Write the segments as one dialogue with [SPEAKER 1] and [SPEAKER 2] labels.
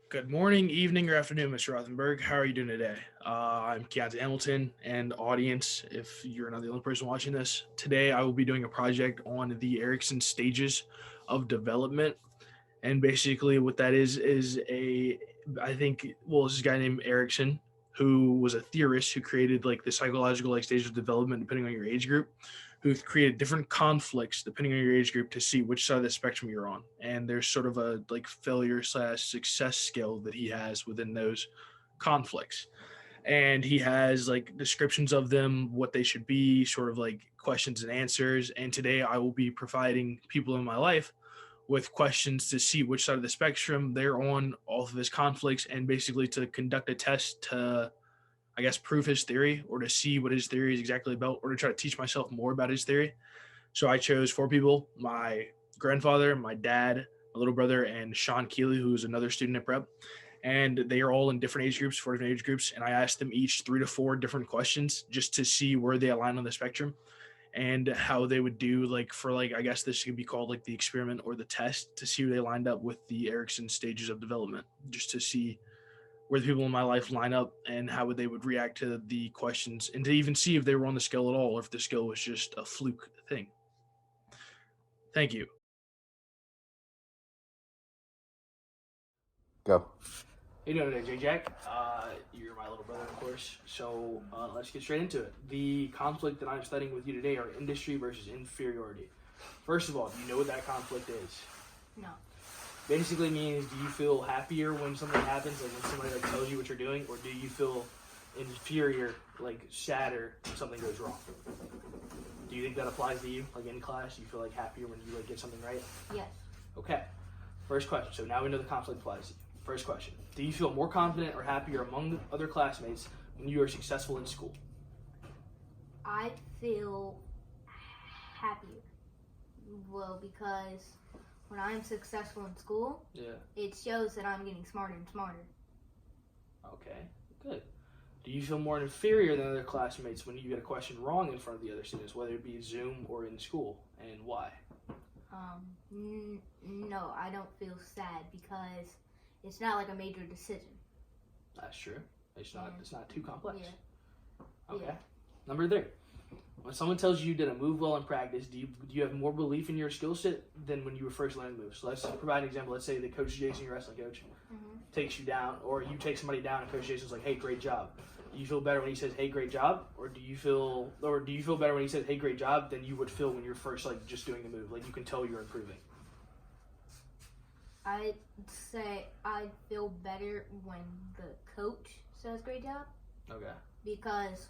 [SPEAKER 1] Good morning, evening, or afternoon, Mr. Rothenberg. How are you doing today? I'm Keontae Hamilton, and audience, if you're not the only person watching this, today I will be doing a project on the Erickson stages of development. And basically, what that is I think, well, this is a guy named Erickson who was a theorist who created like the psychological like stages of development depending on your age group, who created different conflicts depending on your age group to see which side of the spectrum you're on. And there's sort of a like failure slash success skill that he has within those conflicts. And he has like descriptions of them, what they should be, sort of like questions and answers. And today I will be providing people in my life with questions to see which side of the spectrum they're on, all of his conflicts, and basically to conduct a test to, I guess, prove his theory or to see what his theory is exactly about or to try to teach myself more about his theory. So I chose four people: my grandfather, my dad, my little brother, and Sean Keeley, who is another student at Prep. And they are all in different age groups, four different age groups. And I asked them each three to four different questions just to see where they align on the spectrum and how they would do like for like I guess this could be called like the experiment or the test to see where they lined up with the Erickson stages of development, just to see where the people in my life line up and how they would react to the questions and to even see if they were on the scale at all or if the scale was just a fluke thing. Thank you.
[SPEAKER 2] Go.
[SPEAKER 1] How you doing today, J Jack? You're my little brother, of course. So let's get straight into it. The conflict that I'm studying with you today are industry versus inferiority. First of all, do you know what that conflict is?
[SPEAKER 3] No.
[SPEAKER 1] Basically means, do you feel happier when something happens, like when somebody like tells you what you're doing, or do you feel inferior, like sadder when something goes wrong? Do you think that applies to you, like in class? Do you feel like happier when you like get something right?
[SPEAKER 3] Yes.
[SPEAKER 1] Okay. First question. So now we know the conflict applies to you. First question: do you feel more confident or happier among the other classmates when you are successful in school?
[SPEAKER 3] I feel happier. Well, because when I'm successful in school,
[SPEAKER 1] Yeah.
[SPEAKER 3] it shows that I'm getting smarter and smarter.
[SPEAKER 1] Okay. Good. Do you feel more inferior than other classmates when you get a question wrong in front of the other students, whether it be Zoom or in school, and why?
[SPEAKER 3] No, I don't feel sad because it's not like a major decision.
[SPEAKER 1] That's true. It's not.
[SPEAKER 3] Yeah.
[SPEAKER 1] It's not too complex.
[SPEAKER 3] Yeah.
[SPEAKER 1] Okay.
[SPEAKER 3] Yeah.
[SPEAKER 1] Number three. When someone tells you did a move well in practice, do you have more belief in your skill set than when you were first learning moves? So let's provide an example. Let's say the coach Jason, your wrestling coach, takes you down, or you take somebody down, and Coach Jason's like, "Hey, great job." Do you feel better when he says, "Hey, great job," or do you feel better when he says, "Hey, great job," than you would feel when you're first like just doing the move? Like you can tell you're improving.
[SPEAKER 3] I'd say I feel better when the coach says great job
[SPEAKER 1] Okay.
[SPEAKER 3] because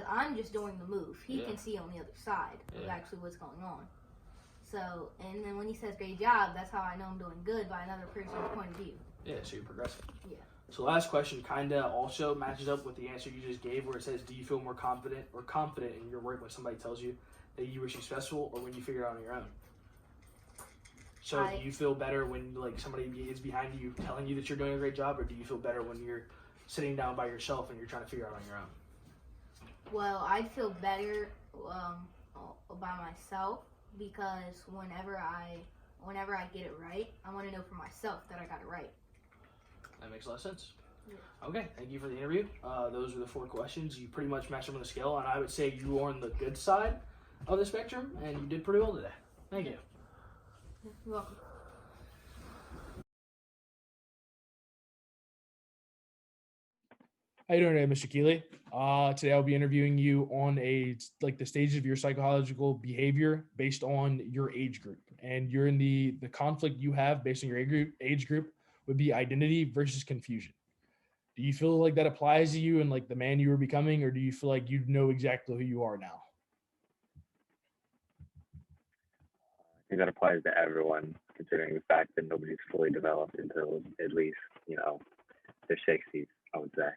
[SPEAKER 3] I'm just doing the move. He
[SPEAKER 1] Yeah.
[SPEAKER 3] can see on the other side of
[SPEAKER 1] Yeah.
[SPEAKER 3] actually what's going on. So, and then when he says great job, that's how I know I'm doing good by another person's point of view.
[SPEAKER 1] Yeah. So you're progressing.
[SPEAKER 3] Yeah.
[SPEAKER 1] So last question kind of also matches up with the answer you just gave, where it says, "Do you feel more confident in your work when somebody tells you that you were successful, or when you figure it out on your own?" So do you feel better when like somebody is behind you telling you that you're doing a great job, or do you feel better when you're sitting down by yourself and you're trying to figure it out on your own?
[SPEAKER 3] Well, I'd feel better by myself because whenever I get it right, I want to know for myself that I got it right.
[SPEAKER 1] That makes a lot of sense.
[SPEAKER 3] Yeah.
[SPEAKER 1] Okay, thank you for the interview. Those were the four questions. You pretty much matched them on the scale, and I would say you are on the good side of the spectrum, and you did pretty well today. Thank you.
[SPEAKER 3] You're welcome.
[SPEAKER 1] How you doing today, Mr. Keeley? Today I'll be interviewing you on the stages of your psychological behavior based on your age group, and you're in the conflict you have based on your age group would be identity versus confusion. Do you feel like that applies to you and like the man you were becoming, or do you feel like you know exactly who you are now?
[SPEAKER 2] I think that applies to everyone, considering the fact that nobody's fully developed until at least, their 60s, I would say.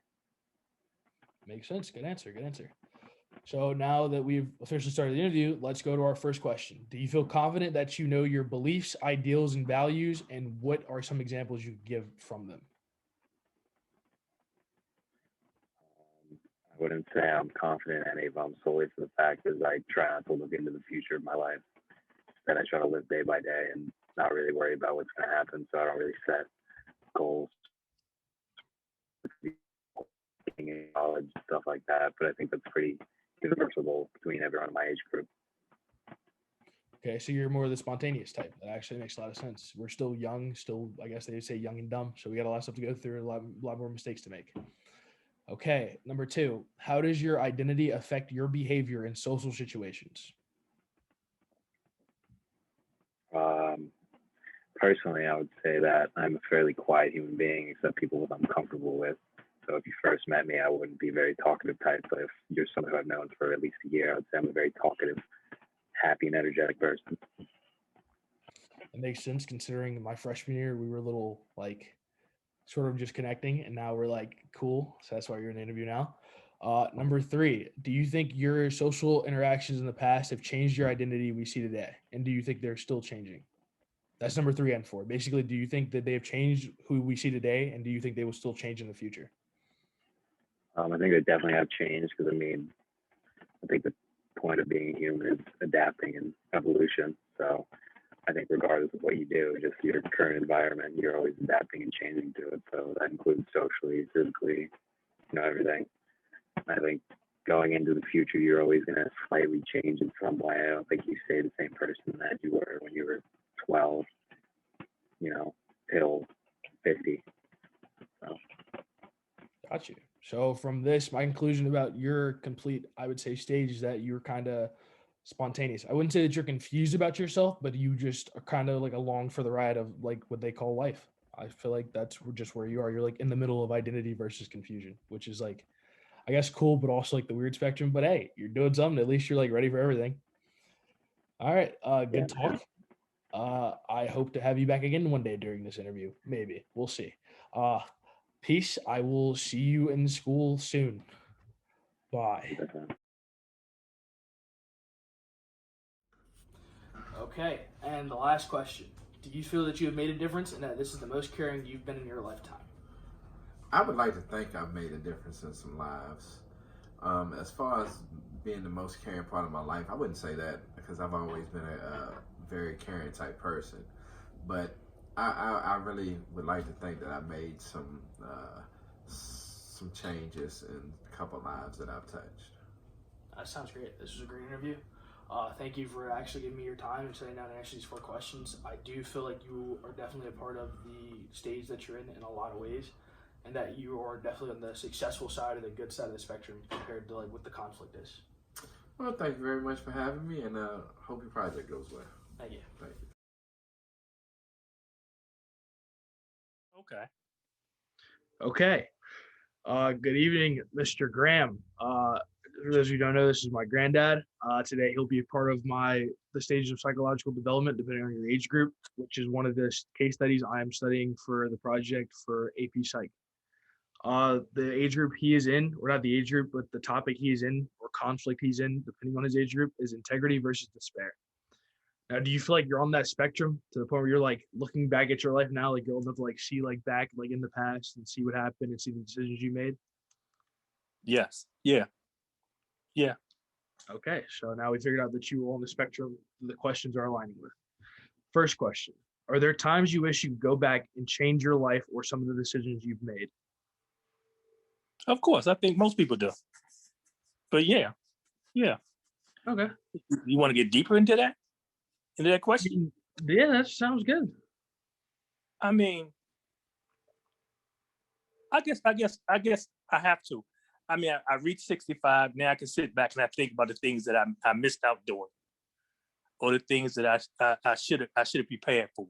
[SPEAKER 1] Makes sense. Good answer. Good answer. So now that we've officially started the interview, let's go to our first question. Do you feel confident that you know your beliefs, ideals, and values, and what are some examples you could give from them?
[SPEAKER 2] I wouldn't say I'm confident in any of them solely for the fact that I try not to look into the future of my life. That I try to live day by day and not really worry about what's going to happen, so I don't really set goals, being in college, stuff like that. But I think that's pretty universal goal between everyone in my age group.
[SPEAKER 1] Okay, so you're more the spontaneous type. That actually makes a lot of sense. We're still young, still, I guess they say young and dumb. So we got a lot of stuff to go through, a lot more mistakes to make. Okay, number 2, how does your identity affect your behavior in social situations?
[SPEAKER 2] Personally, I would say that I'm a fairly quiet human being, except people that I'm comfortable with. So if you first met me, I wouldn't be a very talkative type. But if you're someone who I've known for at least a year, I would say I'm a very talkative, happy, and energetic person.
[SPEAKER 1] It makes sense considering my freshman year, we were a little like sort of just connecting, and now we're like cool. So that's why you're in the interview now. Number 3, do you think your social interactions in the past have changed your identity we see today? And do you think they're still changing? That's number 3 and 4. Basically, do you think that they have changed who we see today? And do you think they will still change in the future?
[SPEAKER 2] I think they definitely have changed because, I mean, I think the point of being human is adapting and evolution. So I think regardless of what you do, just your current environment, you're always adapting and changing to it. So that includes socially, physically, everything. I think going into the future, you're always going to slightly change in some way. I don't think you stay the same person that you were when you were 12, till 50. So.
[SPEAKER 1] Got you. So from this, my conclusion about your complete, I would say, stage is that you're kind of spontaneous. I wouldn't say that you're confused about yourself, but you just are kind of like along for the ride of like what they call life. I feel like that's just where you are. You're like in the middle of identity versus confusion, which is like, I guess cool, but also like the weird spectrum. But hey, you're doing something. At least you're like ready for everything. All right. Good talk. I hope to have you back again one day during this interview. Maybe. We'll see. Peace. I will see you in school soon. Bye. Okay, and the last question. Do you feel that you have made a difference and that this is the most caring you've been in your lifetime?
[SPEAKER 4] I would like to think I've made a difference in some lives. As far as being the most caring part of my life, I wouldn't say that because I've always been a very caring type person. But I really would like to think that I made some changes in a couple lives that I've touched.
[SPEAKER 1] That sounds great. This was a great interview. Thank you for actually giving me your time and sitting down and answer these 4 questions. I do feel like you are definitely a part of the stage that you're in a lot of ways, and that you are definitely on the successful side or the good side of the spectrum compared to like what the conflict is.
[SPEAKER 4] Well, thank you very much for having me, and hope your project goes well.
[SPEAKER 1] Thank you.
[SPEAKER 4] Thank you.
[SPEAKER 1] Okay. Good evening, Mr. Graham. For those of you who don't know, this is my granddad. Today, he'll be a part of the stages of psychological development, depending on your age group, which is one of the case studies I am studying for the project for AP Psych. The age group he is in, or not the age group, but the topic he is in, or conflict he's in, depending on his age group, is integrity versus despair. Now, do you feel like you're on that spectrum to the point where you're like looking back at your life now, like you're old enough to like see like back like in the past and see what happened and see the decisions you made?
[SPEAKER 5] Yes. Yeah.
[SPEAKER 1] Okay, so now we figured out that you were on the spectrum the questions are aligning with. First question: are there times you wish you could go back and change your life or some of the decisions you've made?
[SPEAKER 5] Of course, I think most people do. But yeah.
[SPEAKER 1] Okay.
[SPEAKER 5] You want to get deeper into that? Into that question?
[SPEAKER 1] Yeah, that sounds good.
[SPEAKER 5] I mean, I guess I have to. I mean, I reached 65. Now I can sit back and I think about the things that I missed out doing, or the things that I should have prepared for.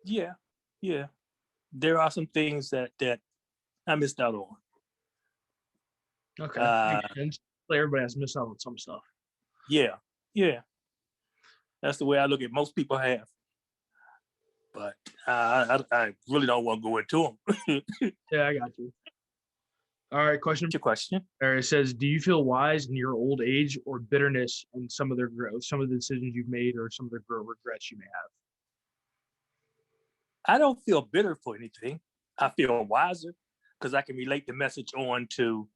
[SPEAKER 5] Yeah. There are some things that I missed out on.
[SPEAKER 1] Okay. Everybody has missed out on some stuff.
[SPEAKER 5] Yeah. That's the way I look at it. Most people have. But I really don't want to go into them.
[SPEAKER 1] Yeah, I got you. All right, question.
[SPEAKER 5] What's your question?
[SPEAKER 1] It says, do you feel wise in your old age or bitterness in some of their growth, some of the decisions you've made or some of the regrets you may have?
[SPEAKER 5] I don't feel bitter for anything. I feel wiser because I can relate the message on to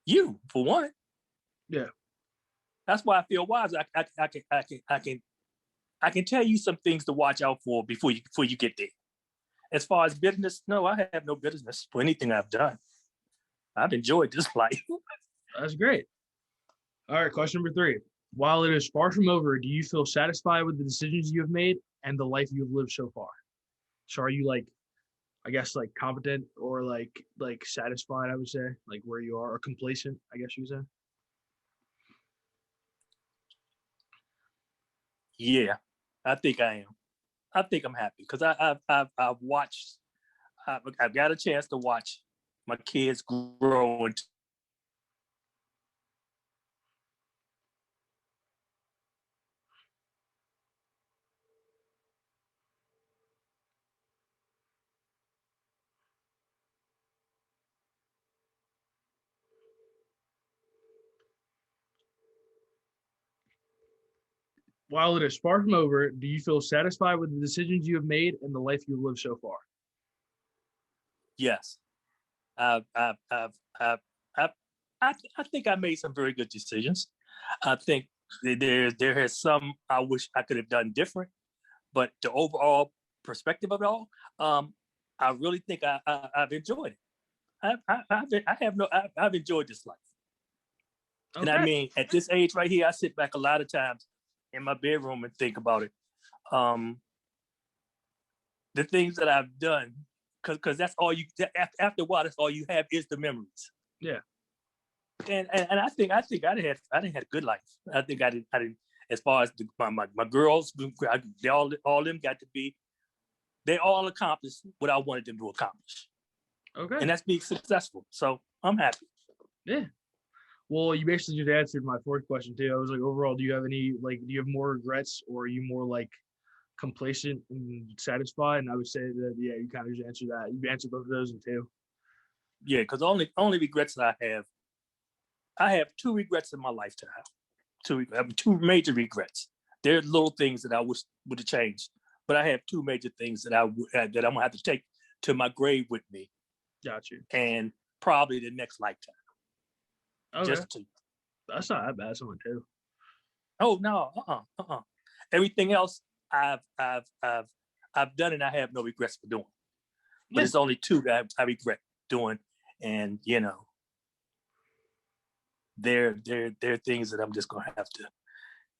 [SPEAKER 5] you, for one.
[SPEAKER 1] Yeah.
[SPEAKER 5] That's why I feel wiser. I I can tell you some things to watch out for before you get there. As far as business, no, I have no business for anything I've done. I've enjoyed this life.
[SPEAKER 1] That's great. All right, question number 3. While it is far from over, do you feel satisfied with the decisions you have made and the life you have lived so far? So are you like, I guess like competent or like satisfied, I would say, like where you are, or complacent, I guess you would say?
[SPEAKER 5] Yeah, I think I am. I think I'm happy because I've watched. I've got a chance to watch my kids grow into.
[SPEAKER 1] While it is far from over, do you feel satisfied with the decisions you have made and the life you've lived so far?
[SPEAKER 5] Yes, I've, I've, I've, I've, I've, I think I made some very good decisions. I think there has some I wish I could have done different, but the overall perspective of it all, I really think I've enjoyed it. I've enjoyed this life. And I
[SPEAKER 1] Okay.
[SPEAKER 5] mean, at this age right here, I sit back a lot of times in my bedroom and think about it. The things that I've done, because that's all you. After a while, that's all you have is the memories.
[SPEAKER 1] Yeah.
[SPEAKER 5] And I think I didn't had a good life. I think I didn't. As far as my girls, they all them got to be. They all accomplished what I wanted them to accomplish,
[SPEAKER 1] Okay.
[SPEAKER 5] and that's being successful. So I'm happy.
[SPEAKER 1] Yeah. Well, you basically just answered my 4th question too. I was like, overall, do you have more regrets, or are you more like complacent and satisfied? And I would say that, yeah, you kind of just answered that. You answered both of those in 2.
[SPEAKER 5] Yeah, because only regrets that I have 2 regrets in my lifetime. Two major regrets. There are little things that I wish would have changed, but I have 2 major things that that I'm gonna have to take to my grave with me,
[SPEAKER 1] Got you.
[SPEAKER 5] and probably the next lifetime.
[SPEAKER 1] Okay.
[SPEAKER 5] Just 2.
[SPEAKER 1] That's not that bad. Someone 2.
[SPEAKER 5] Oh no, Everything else I've done, and I have no regrets for doing. But
[SPEAKER 1] Yeah.
[SPEAKER 5] it's only 2 that I regret doing, and they're things that I'm just gonna have to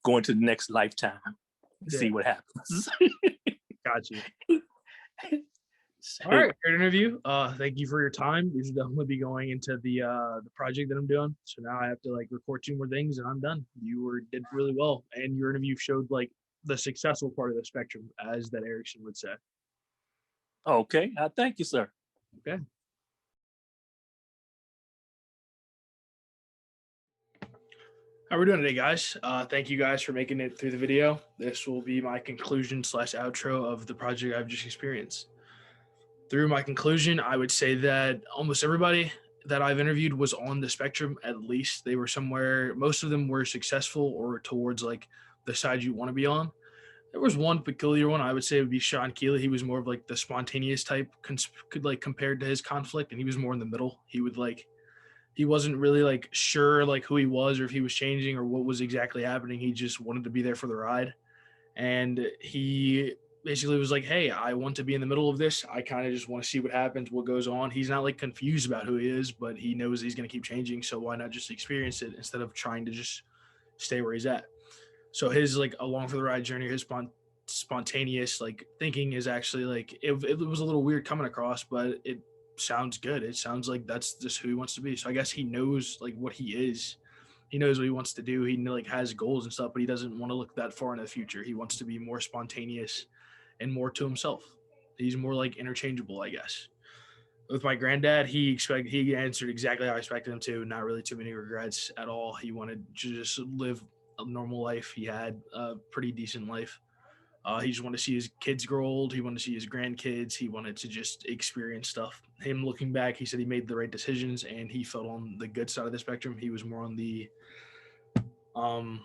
[SPEAKER 5] go into the next lifetime and see what happens.
[SPEAKER 1] Got you. All right, great interview. Thank you for your time. These will definitely be going into the project that I'm doing. So now I have to like record 2 more things and I'm done. You did really well, and your interview showed like the successful part of the spectrum, as that Erickson would say.
[SPEAKER 5] Okay, thank you, sir.
[SPEAKER 1] Okay. How we doing today, guys? Thank you guys for making it through the video. This will be my conclusion / outro of the project I've just experienced. Through my conclusion, I would say that almost everybody that I've interviewed was on the spectrum. At least they were somewhere. Most of them were successful or towards like the side you want to be on. There was one peculiar one. I would say it would be Sean Keeley. He was more of like the spontaneous type, compared to his conflict, and he was more in the middle. He wasn't really like sure like who he was or if he was changing or what was exactly happening. He just wanted to be there for the ride, and he basically was like, hey, I want to be in the middle of this. I kind of just want to see what happens, what goes on. He's not like confused about who he is, but he knows he's going to keep changing. So why not just experience it instead of trying to just stay where he's at? So his like along for the ride journey, his spontaneous like thinking is actually like, it was a little weird coming across, but it sounds good. It sounds like that's just who he wants to be. So I guess he knows like what he is. He knows what he wants to do. He like has goals and stuff, but he doesn't want to look that far into the future. He wants to be more spontaneous and more to himself. He's more like interchangeable, I guess. With my granddad, he answered exactly how I expected him to. Not really too many regrets at all. He wanted to just live a normal life. He had a pretty decent life. He just wanted to see his kids grow old. He wanted to see his grandkids. He wanted to just experience stuff. Him looking back, he said he made the right decisions and he felt on the good side of the spectrum. He was more on the, I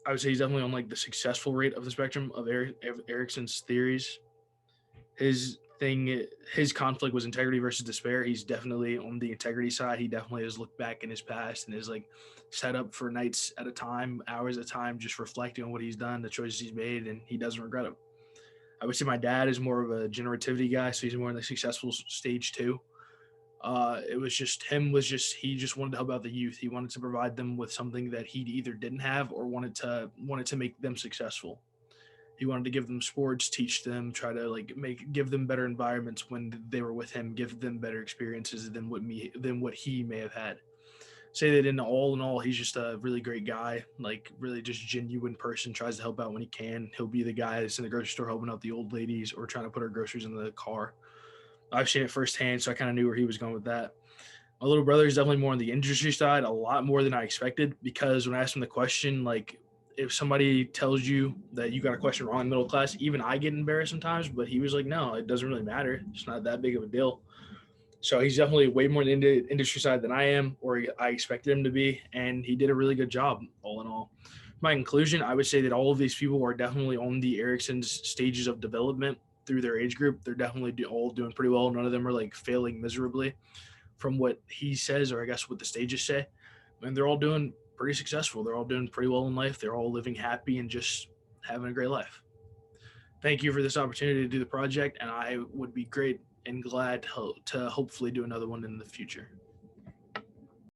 [SPEAKER 1] would say he's definitely on like the successful rate of the spectrum of Erickson's theories. His thing. His conflict was integrity versus despair. He's definitely on the integrity side. He definitely has looked back in his past and is like set up for nights at a time, hours at a time, just reflecting on what he's done, the choices he's made, and he doesn't regret them. I would say my dad is more of a generativity guy, so he's more in the successful stage too. It was just him was just he just wanted to help out the youth. He wanted to provide them with something that he either didn't have or wanted to make them successful. He wanted to give them sports, teach them, try to like give them better environments when they were with him, give them better experiences than what he may have had. Say that in all, he's just a really great guy, like really just genuine person, tries to help out when he can. He'll be the guy that's in the grocery store helping out the old ladies or trying to put our groceries in the car. I've seen it firsthand, so I kind of knew where he was going with that. My little brother is definitely more on the industry side, a lot more than I expected, because when I asked him the question, like if somebody tells you that you got a question wrong in middle class, even I get embarrassed sometimes, but he was like, no, it doesn't really matter. It's not that big of a deal. So he's definitely way more in the industry side than I am, or I expected him to be, and he did a really good job all in all. My conclusion, I would say that all of these people are definitely on the Ericsson's stages of development through their age group. They're definitely all doing pretty well. None of them are like failing miserably from what he says, or I guess what the stages say. And they're all doing pretty successful. They're all doing pretty well in life. They're all living happy and just having a great life. Thank you for this opportunity to do the project, and I would be great and glad to hopefully do another one in the future.